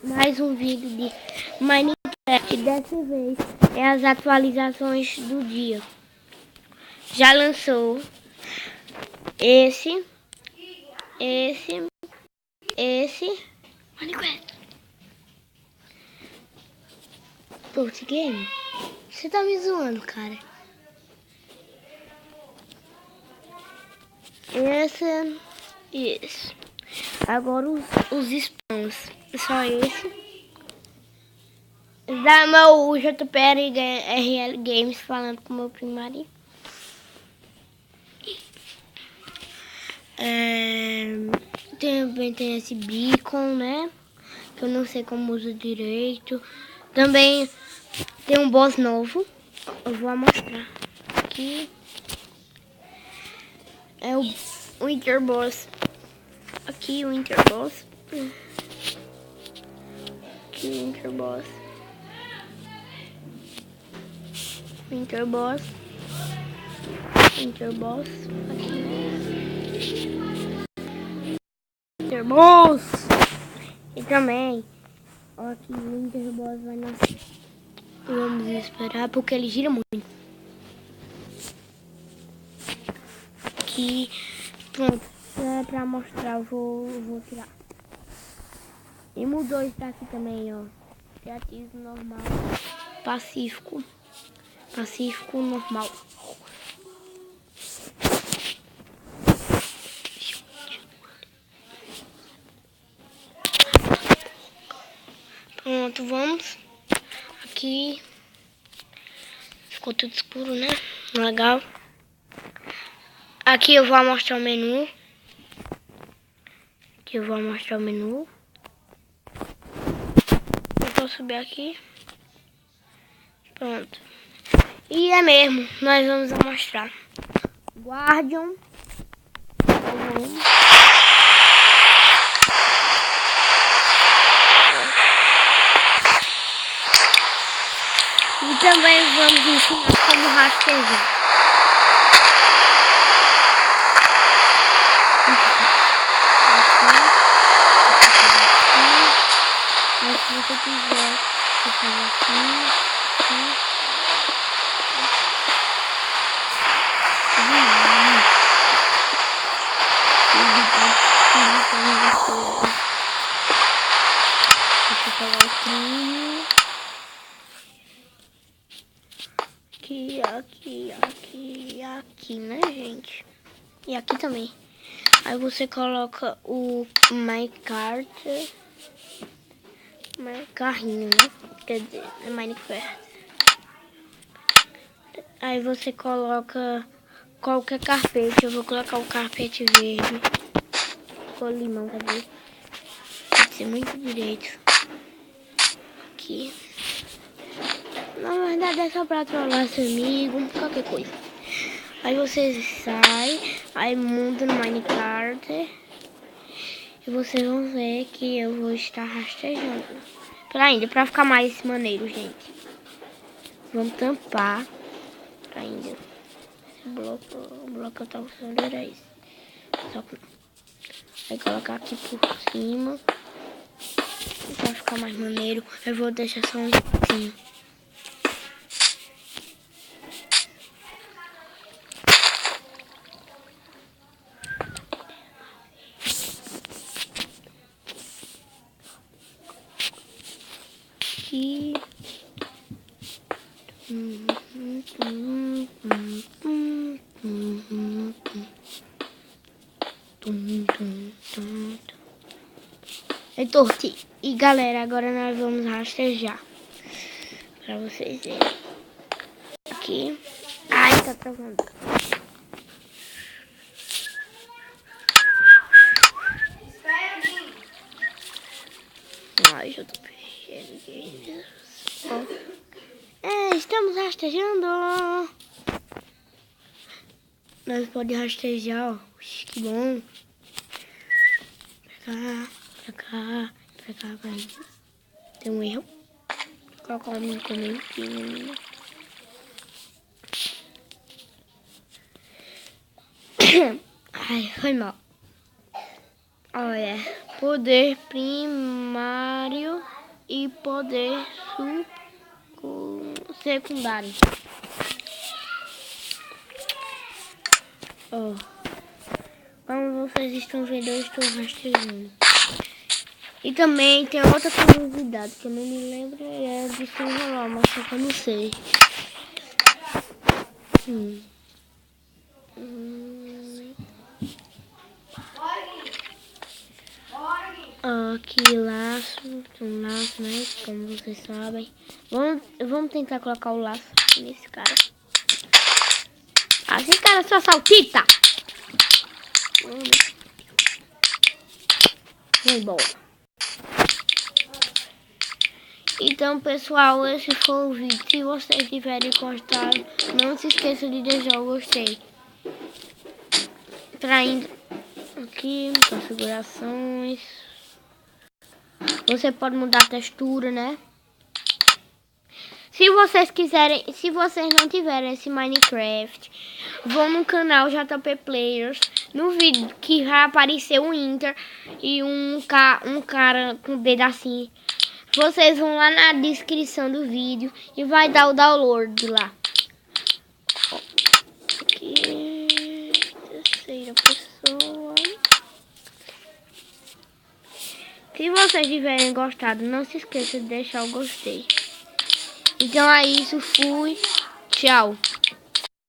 Mais um vídeo de Minecraft. Dessa vez é as atualizações do dia. Já lançou esse Minecraft. Post Game? Você tá me zoando, cara. Isso. Agora os spawns. Só esse. Da meu JPR RL Games falando com o meu primário. Também tem esse beacon, né? Que eu não sei como usa direito. Também tem um boss novo. Eu vou mostrar. Aqui é o Winter Boss. Aqui o Winter Boss. Aqui o Winter Boss. Winter Boss. Winter Boss. Aqui, né? Winter Boss. E também, ó, aqui o Winter Boss vai nascer. Vamos esperar porque ele gira muito. Aqui, pronto. Pra mostrar, eu vou tirar. E mudou isso daqui também, ó. Criativo, normal. Pacífico. Pacífico, normal. Pronto, vamos. Aqui. Ficou tudo escuro, né? Legal. Aqui eu vou mostrar o menu. Aqui eu vou mostrar o menu. Eu vou subir aqui. Pronto. E é mesmo, nós vamos mostrar. Guardian. E também vamos ensinar como rastejar. Mas se você quiser, você faz assim. Deixa eu pegar o trilho. Aqui, né, gente? E aqui também. Aí você coloca o Minecraft. Carrinho, né? Quer dizer, é Minecraft. Aí você coloca qualquer carpete. Eu vou colocar o carpete verde. Ou limão, quer dizer. Pode ser muito direito. Aqui. Na verdade é só pra trollar seu amigo, qualquer coisa. Aí você sai, aí muda no Minecraft. E vocês vão ver que eu vou estar rastejando. Pra ficar mais maneiro, gente. Vamos tampar. Ainda. Esse bloco, o bloco que eu tava usando era esse. Só que não. Vai colocar aqui por cima. Pra ficar mais maneiro. Eu vou deixar só um pouquinho. Aqui. É torto. E galera, agora nós vamos rastejar. Pra vocês verem. Aqui. Ai, tá travando. Ai, eu tô perdendo. Estamos rastejando. Nós podemos rastejar, ó. Que bom. Pra cá. Tem um erro. Vou colocar o meu também aqui. Ai, foi mal. Olha. poder primário e poder secundário. Ó, como vocês estão vendo, eu estou rastreando. E também tem outra curiosidade que eu não me lembro, é de se enrolar, mas só que eu não sei. Aqui laço, um laço, né? Como vocês sabem. Vamos tentar colocar o laço nesse cara. Esse cara só saltita. Vai embora. Então, pessoal, esse foi o vídeo. Se vocês tiverem gostado, não se esqueça de deixar o gostei. Traindo aqui, configurações. Você pode mudar a textura, né? Se vocês quiserem, se vocês não tiverem esse Minecraft, vão no canal JP Players. No vídeo que vai aparecer o Inter e um cara com o dedo assim. Vocês vão lá na descrição do vídeo e vai dar o download lá. Aqui, terceira pessoa. Se vocês tiverem gostado, não se esqueça de deixar o gostei. Então é isso, fui, tchau.